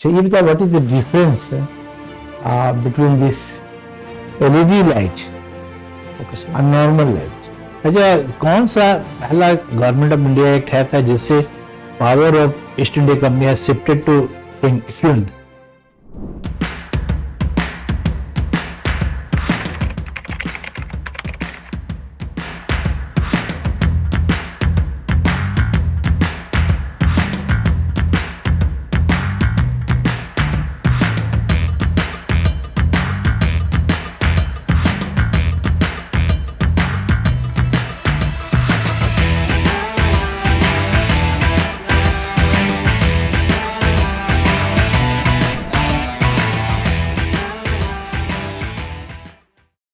So, you know what is the difference between this LED light and normal light? अच्छा, कौन सा पहला government of India act है था जिससे power of East India Company has shifted to queen?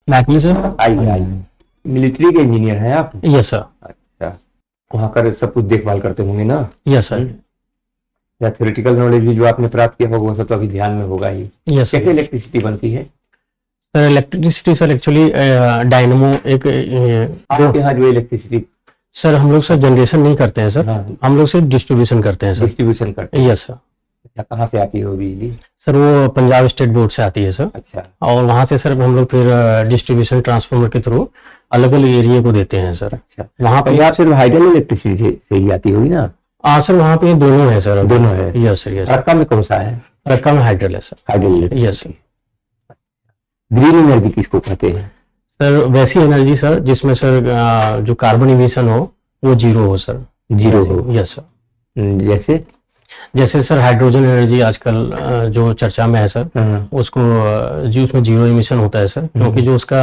Macaulay sir. आई military के engineer हैं आप? Yes sir. अच्छा, वहाँ कर सब कुछ देखभाल करते होंगे ना? Yes sir. या थ्योरेटिकल नॉलेज भी जो आपने प्राप्त किया होगा वो सब तो अभी ध्यान में होगा ही। Yes sir. कैसे इलेक्ट्रिसिटी बनती है sir? Electricity sir actually dynamo एक आपके यहाँ जो इलेक्ट्रिसिटी सर हम लोग सर जनरेशन नहीं करते हैं सर। हाँ, हम लोग सिर्फ डिस्ट्रीब्यूशन करते हैं सर। डिस्ट्रीब्यूशन करते हैं। Yes sir. अच्छा, कहाँ से आती है वो बिजली? सर वो पंजाब स्टेट बोर्ड से आती है सर। अच्छा, और वहाँ से सर हम लोग फिर डिस्ट्रीब्यूशन ट्रांसफार्मर के थ्रू अलग अलग एरिया को देते हैं सर। अच्छा, वहाँ पे पंजाब सिर्फ हाइडल इलेक्ट्रिसिटी से ही आती होगी ना? सर वहाँ पे दोनों है सर। दोनों है? Yes sir. यस। रक्का में कौन सा है? रक्का में हाइड्रल है sir. Hydel. Yes sir. Green energy किसको कहते हैं? सर वैसी एनर्जी सर जिसमें सर जो कार्बन इमिशन हो वो जीरो हो सर। जीरो हो? Yes sir. जैसे सर हाइड्रोजन एनर्जी आजकल जो चर्चा में है सर, उसको जी उसमें जीरो इमिशन होता है सर, क्योंकि जो उसका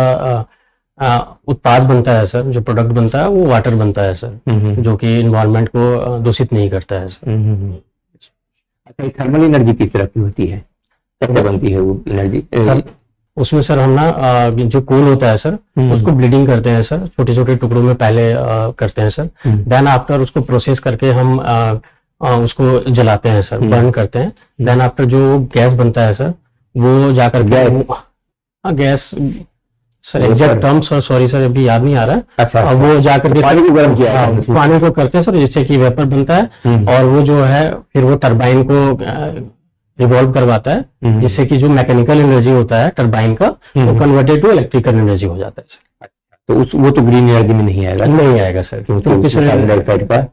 उत्पाद बनता है सर, जो प्रोडक्ट बनता है वो वाटर बनता है सर, जो कि इन्वायरमेंट को दूषित नहीं करता है सर। अच्छा, थर्मल एनर्जी किस तरह की होती है? कैसे बनती है वो एनर्जी? उसमें सर हम ना जो कोल होता है सर उसको ब्लीडिंग करते हैं सर, छोटे छोटे टुकड़ों में पहले करते हैं सर। देन आफ्टर उसको प्रोसेस करके हम उसको जलाते हैं सर, बर्न करते हैं। देन आफ्टर जो गैस बनता है सर वो जाकर gas sir exact term sorry sir अभी याद नहीं आ रहा है। अच्छा, वो जाकर के पानी को गर्म किया पानी को करते हैं सर, जिससे कि वेपर बनता है और वो जो है फिर वो टरबाइन को रिवॉल्व करवाता है, जिससे कि जो मैकेनिकल एनर्जी होता है टरबाइन का वो कन्वर्टेड टू इलेक्ट्रिकल एनर्जी हो जाता है सर। तो वो तो ग्रीन एनर्जी में नहीं आएगा? नहीं आएगा सर, क्योंकि सर कार्बन डाइऑक्साइड का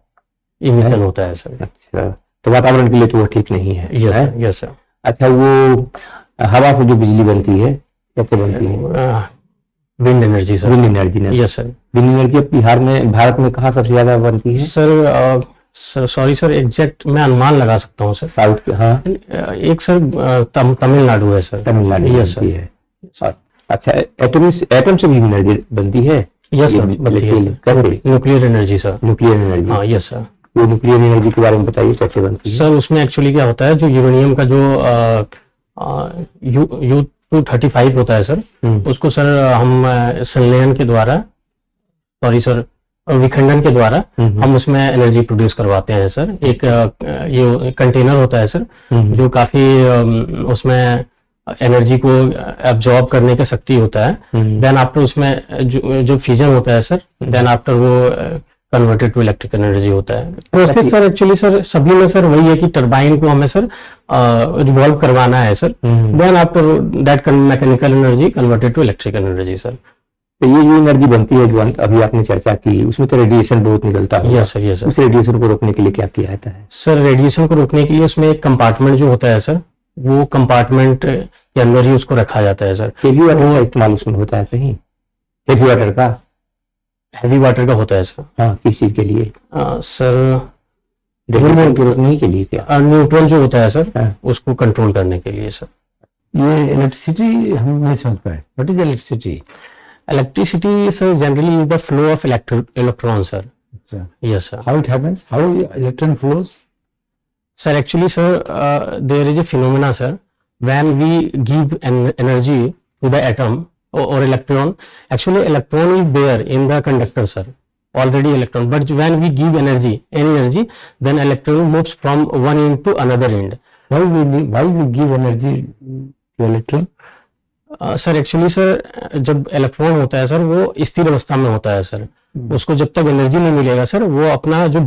इमिशन होता है सर। अच्छा, तो वातावरण के लिए तो वो ठीक नहीं है। Yes sir. अच्छा, वो हवा से जो बिजली बनती है कैसे बनती है? Wind energy sir. Wind energy ने? Yes sir. Wind energy Bharat में कहाँ सबसे ज्यादा बनती है? सर सॉरी सर एग्जैक्ट मैं अनुमान लगा सकता हूँ सर। साउथ के? हाँ, एक सर तमिलनाडु है सर। तमिलनाडु। Yes sir. है। अच्छा, एटम से भी एनर्जी बनती है? यस सर, बनती है। कैसे? Nuclear energy sir. Nuclear energy? हाँ यस सर। वो न्यूक्लियर एनर्जी के बारे में बताइए, कैसे बनती है? सर उसमें एक्चुअली क्या होता है, जो यूरेनियम का जो U-235 होता है सर, उसको सर हम संलयन के द्वारा विखंडन के द्वारा हम उसमें एनर्जी प्रोड्यूस करवाते हैं सर। एक ये कंटेनर होता है सर जो काफी उसमें एनर्जी को एब्जॉर्ब करने का शक्ति होता है। देन आफ्टर उसमें जो फिजन होता है सर, देन आफ्टर वो कन्वर्टेड टू इलेक्ट्रिकल एनर्जी होता है। प्रोसेस सर एक्चुअली सर सभी में सर वही है कि टरबाइन को हमें सर रिवॉल्व करवाना है sir. Then after that mechanical energy converted to electrical energy sir. तो ये जो एनर्जी बनती है जो अभी आपने चर्चा की, उसमें तो रेडिएशन बहुत निकलता है। Yes sir. Yes sir. उस रेडिएशन को रोकने के लिए क्या किया जाता है? सर रेडिएशन को रोकने के लिए उसमें एक कंपार्टमेंट जो होता है सर, वो कंपार्टमेंट के अंदर ही उसको रखा जाता है सर। हेवी वाटर का इस्तेमाल उसमें होता है कहीं? हेवी वाटर का? हैवी वाटर का होता है सर। हाँ, किस चीज के लिए? सर रेडिएशन को रोकने के लिए क्या? न्यूट्रॉन जो होता है सर उसको कंट्रोल करने के लिए सर। ये इलेक्ट्रिसिटी हम नहीं समझ पाए। What is electricity? Electricity sir generally is the flow of electron sir. Yes sir. How it happens? How electron flows? Sir, actually, sir, there is a phenomena, sir. When we give energy to the atom or electron, actually electron is there in the conductor, sir. Already electron. But when we give energy, any energy, then electron moves from one end to another end. Why we give energy to electron? Sir actually sir जब electron होता है sir वो स्थिर अवस्था में होता है sir. उसको जब तक एनर्जी नहीं मिलेगा सर वो अपना जो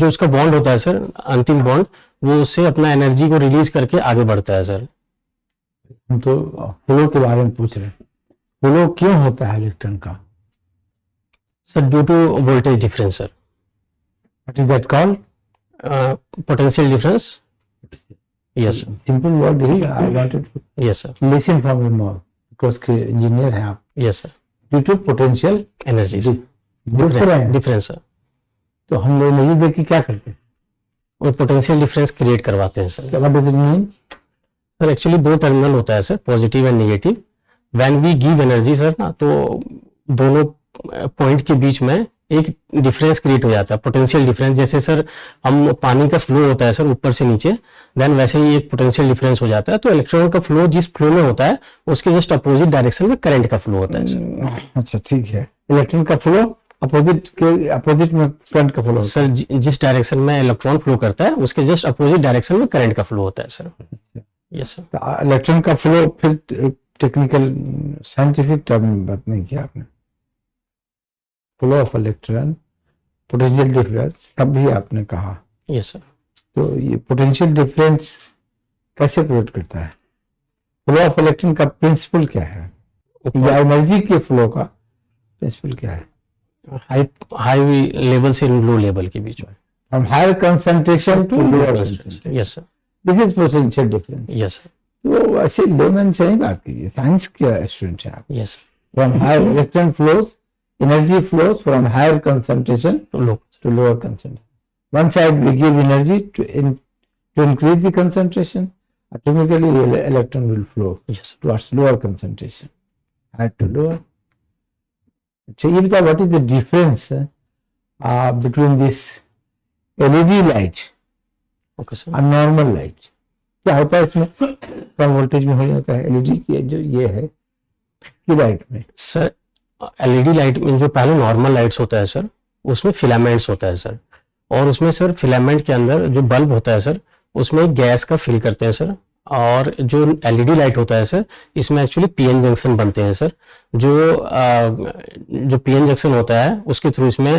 उसका बॉन्ड होता है सर, अंतिम बॉन्ड, वो उससे अपना एनर्जी को रिलीज करके आगे बढ़ता है सर। हम तो फ्लो के बारे में पूछ रहे हैं, फ्लो क्यों होता है इलेक्ट्रॉन का? Sir due to voltage difference sir, what is that called? Potential difference. Yes sir, simple word ही I wanted to yes sir, listen from you more, because engineer हैं आप। Yes sir, due to potential energy difference. Difference sir. तो हम लोग नहीं देख के क्या करते हैं? और पोटेंशियल डिफरेंस क्रिएट करवाते हैं sir. What does it mean? Sir actually दो टर्मिनल होता है sir, positive and negative. When we give energy sir ना, तो दोनों पॉइंट के बीच में एक डिफरेंस क्रिएट हो जाता है, पोटेंशियल डिफरेंस। जैसे सर हम पानी का फ्लो होता है सर ऊपर से नीचे, देन वैसे ही एक पोटेंशियल डिफरेंस हो जाता है। तो इलेक्ट्रॉन का फ्लो जिस फ्लो में होता है उसके जस्ट अपोजिट डायरेक्शन में करंट का फ्लो होता है सर। अच्छा ठीक है, इलेक्ट्रॉन का फ्लो अपोजिट में करंट का फ्लो होता सर जिस डायरेक्शन में इलेक्ट्रॉन फ्लो करता है उसके जस्ट अपोजिट डायरेक्शन में करंट का फ्लो होता है सर। Yes sir. है। इलेक्ट्रॉन का फ्लो फिर टेक्निकल साइंटिफिक टर्म में बात नहीं किया आपने। Flow of electron, potential difference, सब भी आपने कहा। Yes sir. तो ये पोटेंशियल डिफरेंस कैसे प्रोवाइड करता है? फ्लो ऑफ इलेक्ट्रॉन का प्रिंसिपल क्या है, या एनर्जी के फ्लो का प्रिंसिपल क्या है? हाई लेवल से लो लेवल के बीच में। From higher concentration to lower concentration, yes sir, this is potential difference. Yes sir, तो ऐसे लेमन से नहीं बात कीजिए, साइंस के स्टूडेंट हैं आप। Yes sir. From higher electron flows, energy flows from higher concentration to low to lower concentration. One side we give energy to increase the concentration, automatically the electron will flow yes towards lower concentration, higher to lower. So, if the, what is the difference between this LED light okay sir. and normal light? क्या होता है इसमें? कम voltage में हो जाता है LED की जो ये है की लाइट में। सर एलईडी लाइट में जो पहले नॉर्मल लाइट्स होता है सर, उसमें फिलामेंट्स होता है सर, और उसमें सर फिलामेंट के अंदर जो बल्ब होता है सर उसमें गैस का फिल करते हैं सर। और जो एलईडी लाइट होता है सर, इसमें एक्चुअली पीएन जंक्शन बनते हैं सर। जो पीएन जंक्शन होता है उसके थ्रू इसमें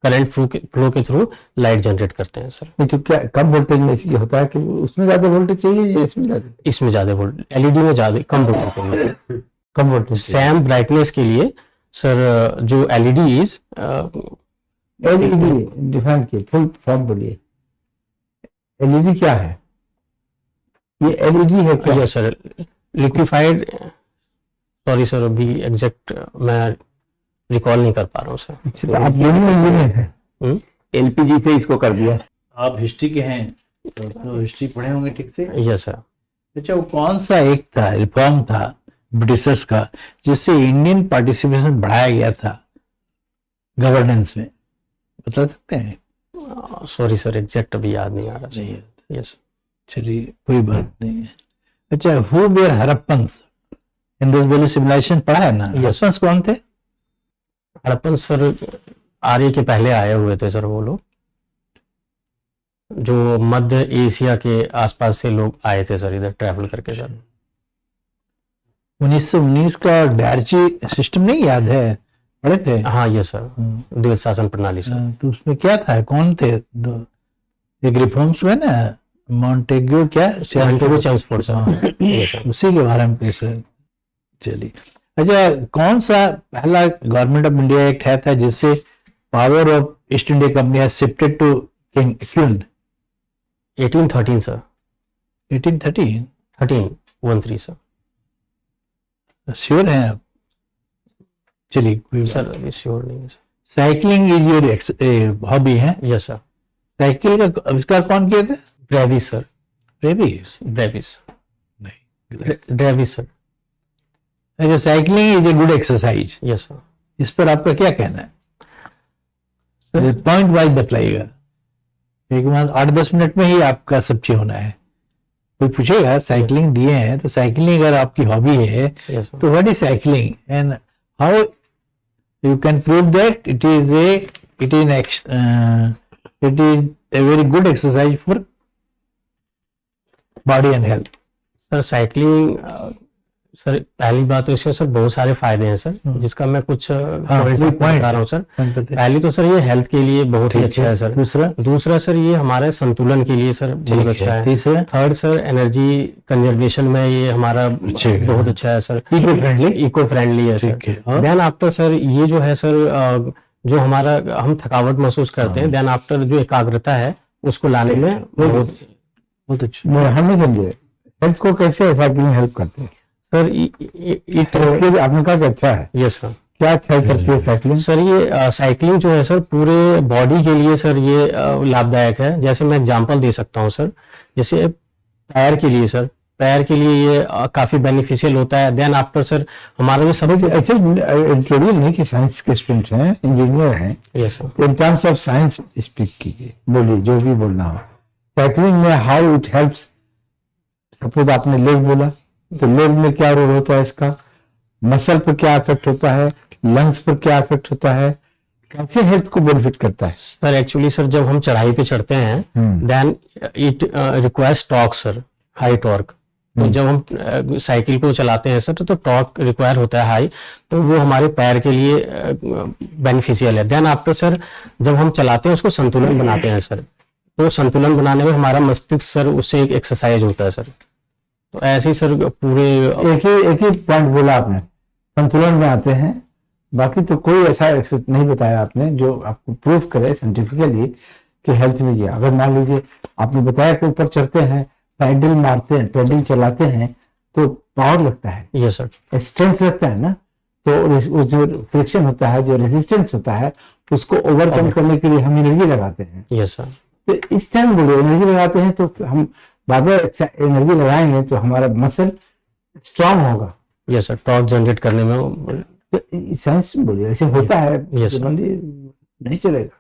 करंट फ्लो के थ्रू लाइट जनरेट करते हैं सर। नहीं तो क्या कम वोल्टेज में ये होता है कि उसमें ज्यादा वोल्टेज चाहिए या इसमें ज्यादा? इसमें ज्यादा वोल्टेज, एलईडी में ज्यादा कम वोल्टेज चाहिए। कम वोल्टेज। सेम ब्राइटनेस के लिए सर जो एलईडी इज एलईडी डिफाइन किए, फुल फॉर्म बोलिए। एलईडी क्या है? ये एलईडी है क्या? Yes sir, liquefied, sorry sir अभी एग्जैक्ट मैं रिकॉल नहीं कर पा रहा हूँ सर। तो आप दोनों इंजीनियर हैं। एलपीजी से इसको कर दिया। आप हिस्ट्री के हैं तो हिस्ट्री पढ़े होंगे ठीक से। Yes sir. अच्छा, वो कौन सा एक था रिफॉर्म था ब्रिटिशर्स का जिससे इंडियन पार्टिसिपेशन बढ़ाया गया था गवर्नेंस में, बता सकते हैं? सॉरी सर एग्जैक्ट अभी याद नहीं आ रहा नहीं सर। यस चलिए कोई बात नहीं है। अच्छा, who were Harappans in this valley civilisation पढ़ा है ना? हड़प्पन्स कौन थे? हड़प्पन सर आर्य के पहले आए हुए थे सर, वो लोग जो मध्य एशिया के आसपास से लोग आए थे सर, इधर ट्रैवल करके सर। 1919 का डायरची सिस्टम नहीं याद है? पढ़े थे? हाँ यस सर, द्विज शासन प्रणाली सर। तो उसमें क्या था, कौन थे एक रिफॉर्म्स हुए ना, मॉन्टेग्यू क्या Montagu Chelmsford sir. Yes sir. उसी के बारे में पूछ रहे। चलिए, अच्छा कौन सा पहला गवर्नमेंट ऑफ इंडिया एक्ट है था जिससे power of East India Company has shifted to king queen? 1813 सर। 1813? 13 सर। श्योर हैं आप? चलिए कोई सर अभी श्योर नहीं है sir. Cycling is your hobby है? Yes sir. साइकिल का आविष्कार कौन किए थे? ब्रेविस सर। ब्रेविस? ब्रेविस नहीं, ब्रेविस सर। अच्छा, cycling is a good exercise, yes sir. इस पर आपका क्या कहना है? पॉइंट वाइज बतलाइएगा, एक बार 8-10 मिनट में ही आपका सब चीज होना है। कोई पूछेगा साइकिलिंग दिए हैं तो साइकिलिंग अगर आपकी हॉबी है यस सर। तो what is cycling and how you can prove that it is a very good exercise for body and health? Sir cycling sir पहली बात तो इसमें सर बहुत सारे फायदे हैं सर, जिसका मैं कुछ पॉइंट्स कोई point बता रहा हूँ सर। बताइए। पहली तो सर ये हेल्थ के लिए बहुत ही ठीक अच्छा है सर। दूसरा दूसरा सर ये हमारे संतुलन के लिए सर बहुत अच्छा है। तीसरा थर्ड सर एनर्जी कंजर्वेशन में ये हमारा बहुत अच्छा है सर। इको फ्रेंडली है ठीक है। सर। देन आफ्टर सर ये जो है सर जो हमारा हम थकावट महसूस करते हैं, देन आफ्टर जो एकाग्रता है उसको लाने में बहुत अच्छा। हम नहीं समझे हेल्थ को कैसे साइकिलिंग हेल्प करते हैं सर हेल्थ आपने कहा कि अच्छा है, यस सर। क्या अच्छा करती है साइकिलिंग? सर ये साइकिलिंग जो है सर पूरे बॉडी के लिए सर ये लाभदायक है। जैसे मैं एग्जांपल दे सकता हूँ सर, जैसे पैर के लिए सर, पैर के लिए ये काफी बेनिफिशियल होता है। देन आफ्टर सर हमारा जो सब ऐसे एडिटोरियल नहीं कि साइंस के स्टूडेंट हैं, इंजीनियर हैं, yes sir. In terms of science speak कीजिए, बोलिए जो भी बोलना हो। साइकिलिंग में हाउ इट हेल्प्स, सपोज आपने लेग बोला तो लेग में क्या रोल होता है इसका, मसल पर क्या इफेक्ट होता है, लंग्स पर क्या इफेक्ट होता है, कैसे हेल्थ को बेनिफिट करता है? सर एक्चुअली सर जब हम चढ़ाई पे चढ़ते हैं then it requires torque sir, high torque. तो जब हम साइकिल को चलाते हैं सर तो टॉर्क रिक्वायर होता है हाई, तो वो हमारे पैर के लिए बेनिफिशियल है। देन आफ्टर सर जब हम चलाते हैं उसको संतुलन बनाते हैं सर, तो संतुलन बनाने में हमारा मस्तिष्क सर उससे एक एक्सरसाइज होता है सर। तो ऐसे ही सर पूरे एक ही पॉइंट बोला आपने, संतुलन में आते हैं, बाकी तो कोई ऐसा नहीं बताया आपने जो आपको प्रूव करे साइंटिफिकली कि हेल्थ में जी। अगर मान लीजिए आपने बताया कि ऊपर चढ़ते हैं, पैडल मारते हैं, पैडल चलाते हैं तो पावर लगता है, यस सर, स्ट्रेंथ लगता है ना, तो जो फ्रिक्शन होता है, जो रेजिस्टेंस होता है, उसको ओवरकम करने के लिए हम एनर्जी लगाते हैं। Yes sir. तो इस टाइम बोलो एनर्जी लगाते हैं तो हम बाद में एनर्जी लगाएंगे तो हमारा मसल स्ट्रांग होगा। यस सर, टॉर्क जनरेट करने में तो साइंस बोलिए ऐसे होता है। Yes, sir. नहीं चलेगा,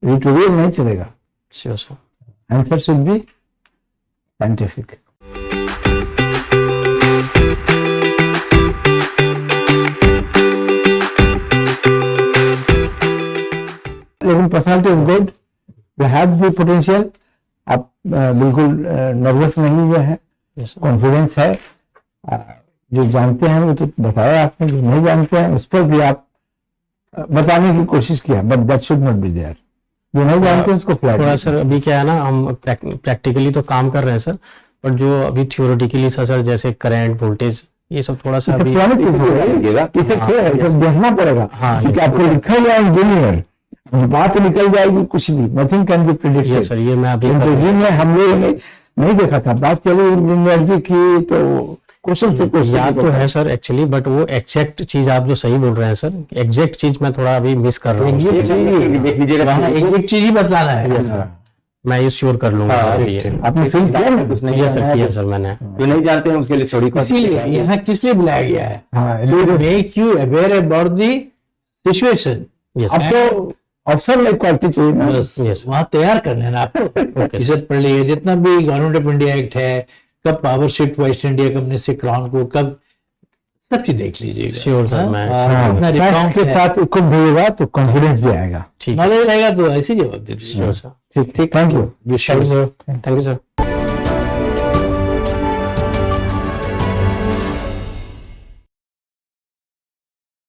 ट्यूटोरियल नहीं चलेगा, sure sir. Answer should be scientific. लेकिन personality is good, you have the potential. आप बिल्कुल नर्वस नहीं हुए हैं, यस सर। कॉन्फिडेंस है। जो जानते हैं वो तो बताया आपने, जो नहीं जानते हैं उस पर भी आप बताने की कोशिश किया, but that should not be there. जो नहीं जानते उसको थोड़ा फ्लैट। सर अभी क्या है ना, हम प्रैक्टिकली तो काम कर रहे हैं सर, पर जो अभी थ्योरेटिकली सर जैसे करंट वोल्टेज ये सब थोड़ा सा अभी पुरानी चीज हो गया, इसे देखना पड़ेगा। हाँ, क्योंकि आपको लिखा हुआ इंजीनियर, बात निकल जाएगी कुछ भी, नथिंग कैन बी ये प्रेडिक्टेड। सर ये मैं अभी इंटरव्यू में हम लोगों ने नहीं देखा था, बात चली एनर्जी की तो क्वेश्चन से क्वेश्चन याद तो है सर एक्चुअली, बट वो एग्जैक्ट चीज आप जो सही बोल रहे हैं सर, एग्जैक्ट चीज मैं थोड़ा अभी मिस कर रहा हूँ। देख लीजिएगा, एक चीज ही बताना है। मैं ये श्योर कर लूंगा हाँ, अभी ये। आपने फील किया ना कुछ नहीं ये सर किया सर मैंने। जो नहीं जानते हैं उनके लिए थोड़ी इसीलिए यहाँ किस लिए बुलाया गया है? हाँ, make you aware about the situation. Yes आपको अफसर लाइक क्वालिटी चाहिए ना। यस यस वहाँ तैयार करना है ना आपको। किसे पढ़ लीजिए, जितना भी गवर्नमेंट ऑफ इंडिया एक्ट है, कब power shift waste India company से क्राउन को, कब सब चीज देख लीजिएगा। श्योर सर मैं अपना फैक्ट रिफॉर्म के साथ खुद भेजेगा तो कॉन्फिडेंस भी आएगा। ठीक नॉलेज रहेगा तो ऐसी जवाब दे दीजिए। Sure sir. ठीक ठीक, thank you. Thank you sir.